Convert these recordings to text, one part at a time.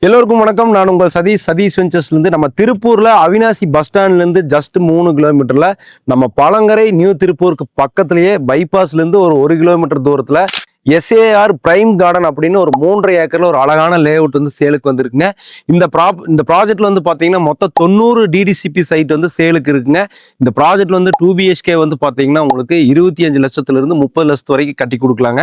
எல்லோருக்கும் வணக்கம். நான் உங்கள் சதீஷ் வெஞ்சர்ஸ்லேருந்து நம்ம திருப்பூரில் அவினாசி பஸ் ஸ்டாண்ட்லேருந்து ஜஸ்ட் 3 கிலோமீட்டரில் நம்ம பழங்கரை நியூ திருப்பூருக்கு பக்கத்துலேயே பைபாஸ்லேருந்து ஒரு கிலோமீட்டர் தூரத்தில் எஸ்ஏஆர் பிரைம் கார்டன் அப்படின்னு ஒரு 3.5 ஏக்கர்ல ஒரு அழகான லே அவுட் வந்து சேலுக்கு வந்துருக்குங்க. இந்த ப்ராஜெக்ட்ல வந்து பார்த்தீங்கன்னா மொத்தம் 90 டிடிசிபி சைட் வந்து சேலுக்கு இருக்குங்க. இந்த ப்ராஜெக்ட்ல வந்து 2 BHK வந்து பார்த்தீங்கன்னா உங்களுக்கு 25 லட்சத்துலேருந்து 30 லட்சத்து வரைக்கும் கட்டி கொடுக்கலாங்க.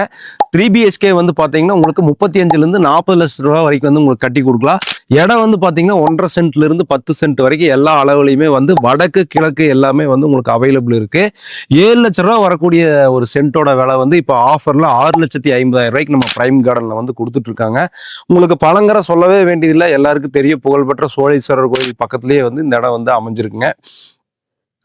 3 BHK வந்து பார்த்தீங்கன்னா உங்களுக்கு 35லேருந்து 40 லட்சம் ரூபா வரைக்கும் வந்து உங்களுக்கு கட்டி கொடுக்கலாம். இடம் வந்து பார்த்தீங்கன்னா 1.5 சென்ட்லேருந்து 10 சென்ட் வரைக்கும் எல்லா அளவுலையுமே வந்து வடக்கு கிழக்கு எல்லாமே வந்து உங்களுக்கு அவைலபிள் இருக்கு. 7 லட்ச ரூபா வரக்கூடிய ஒரு சென்ட்டோட விலை வந்து இப்போ ஆஃபர்ல 6,50,000 ரூபாய்க்கு நம்ம பிரைம் கார்டன்ல வந்து கொடுத்துட்டு இருக்காங்க. உங்களுக்கு பழங்கரை சொல்லவே வேண்டியதில்லை, எல்லாருக்கும் தெரிய புகழ்பெற்ற சோழீஸ்வரர் கோயில் பக்கத்துலேயே வந்து இந்த இடம் வந்து அமைஞ்சிருக்குங்க.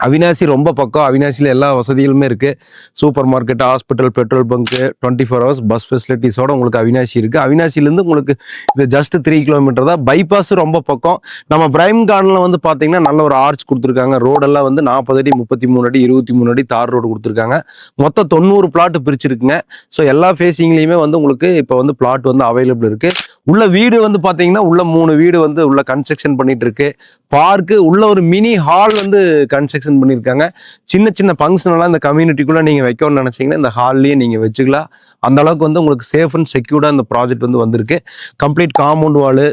அவினாசி ரொம்ப பக்கம். அவினாசியில் எல்லா வசதிகளுமே இருக்குது. Supermarket, hospital, petrol bunk, 24 hours bus ஃபெசிலிட்டிஸோட உங்களுக்கு அவினாசி இருக்குது. அவினாசிலேருந்து உங்களுக்கு இது ஜஸ்ட் 3 கிலோமீட்டர் தான். பைபாஸ் ரொம்ப பக்கம். நம்ம பிரைம் கார்டனில் வந்து பார்த்தீங்கன்னா நல்ல ஒரு ஆர்ச் கொடுத்துருக்காங்க. ரோடெல்லாம் வந்து 40 அடி, 33 அடி, 23 அடி தார் ரோடு கொடுத்துருக்காங்க. மொத்தம் 90 பிளாட் பிரிச்சிருக்குங்க. ஸோ எல்லா ஃபேஸிங்லேயுமே வந்து உங்களுக்கு இப்போ வந்து பிளாட் வந்து அவைலபிள் இருக்குது. உள்ள வீடு வந்து பார்த்தீங்கன்னா உள்ள 3 வீடு வந்து உள்ள கன்ஸ்ட்ரக்ஷன் பண்ணிட்டு இருக்கு. பார்க்கு உள்ள ஒரு மினி ஹால் வந்து கன்ஸ்ட்ரக்ஷன் பண்ணியிருக்காங்க. சின்ன சின்ன ஃபங்க்ஷன் எல்லாம் இந்த கம்யூனிட்டிக்குள்ள நீங்க வைக்கணும்னு நினைச்சீங்கன்னா இந்த ஹால்லயே நீங்க வச்சுக்கலாம். அந்த அளவுக்கு வந்து உங்களுக்கு சேஃப் அண்ட் செக்யூர்டா இந்த ப்ராஜெக்ட் வந்து வந்திருக்கு. கம்ப்ளீட் காம்பவுண்ட் வாலு,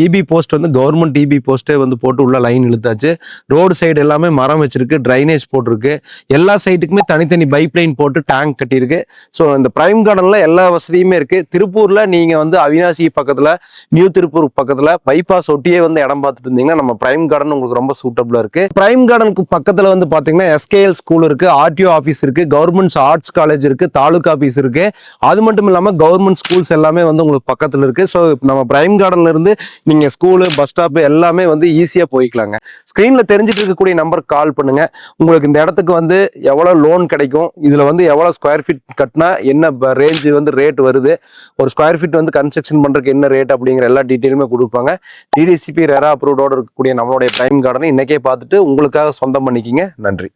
இபி போஸ்ட் வந்து கவர்மெண்ட் இபி போஸ்டே வந்து போட்டு உள்ள லைன் இழுத்தாச்சு. ரோடு சைடு எல்லாமே மரம் வச்சிருக்கு, ட்ரைனேஜ் போட்டிருக்கு. எல்லா சைட்டுக்குமே தனித்தனி பைப் லைன் போட்டு டேங்க் கட்டியிருக்கு. ஸோ இந்த பிரைம் கார்டன்ல எல்லா வசதியுமே இருக்கு. திருப்பூர்ல நீங்க வந்து அவினாசி பக்கத்துல, நியூ திருப்பூர் பக்கத்துல பைபாஸ் ஒட்டியே வந்து இடம் பார்த்துட்டு இருந்தீங்கன்னா நம்ம பிரைம் கார்டன் உங்களுக்கு ரொம்ப சூட்டபிளா இருக்கு. பிரைம் கார்டனுக்கு பக்கத்துல வந்து பாத்தீங்கன்னா SKL ஸ்கூல் இருக்கு, RTO ஆஃபீஸ் இருக்கு, கவர்மெண்ட் ஆர்ட்ஸ் காலேஜ் இருக்கு, தாலுகா ஆஃபீஸ் இருக்கு. அது மட்டும் இல்லாம கவர்மெண்ட் ஸ்கூல்ஸ் எல்லாமே வந்து உங்களுக்கு பக்கத்துல இருக்கு. ஸோ நம்ம பிரைம் கார்டன்ல இருந்து நீங்க ஸ்கூலு, பஸ் ஸ்டாப் எல்லாமே வந்து ஈஸியா போய்க்கலாங்க. ஸ்கிரீன்ல தெரிஞ்சிட்டு இருக்கக்கூடிய நம்பருக்கு கால் பண்ணுங்க. உங்களுக்கு இந்த இடத்துக்கு வந்து எவ்வளவு லோன் கிடைக்கும், இதுல வந்து எவ்வளவு ஸ்கொயர் ஃபீட் கட்டினா என்ன ரேஞ்ச் வந்து ரேட் வருது, ஒரு ஸ்கொயர் ஃபீட் வந்து கன்ஸ்ட்ரக்ஷன் பண்றதுக்கு என்ன ரேட் அப்படிங்கிற எல்லா டீட்டெயிலுமே கொடுப்பாங்க. டிடிசிபி ரெரா அப்ரூவ்டோட இருக்கக்கூடிய நம்மளுடைய பிரைம் கார்டனை இன்னைக்கே பார்த்துட்டு உங்களுக்காக சொந்தம் பண்ணிக்கிங்க. நன்றி.